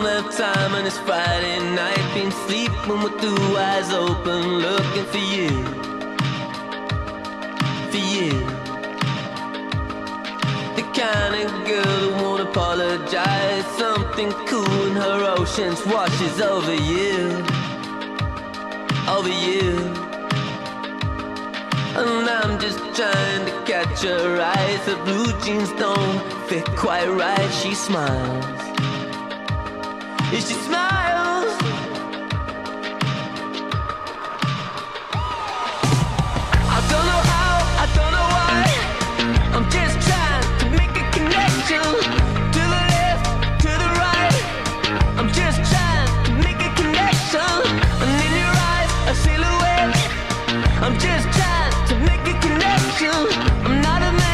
don't have time and it's Friday night. Been sleeping with two eyes open, looking for you, for you. The kind of girl who won't apologize. Something cool in her oceans washes over you, over you. And I'm just trying to catch her eyes. Her blue jeans don't fit quite right. She smiles, yeah, she smiles. I don't know how, I don't know why. I'm just trying to make a connection. To the left, to the right. I'm just trying to make a connection. And in your eyes, a silhouette. I'm just trying to make a connection. I'm not a man.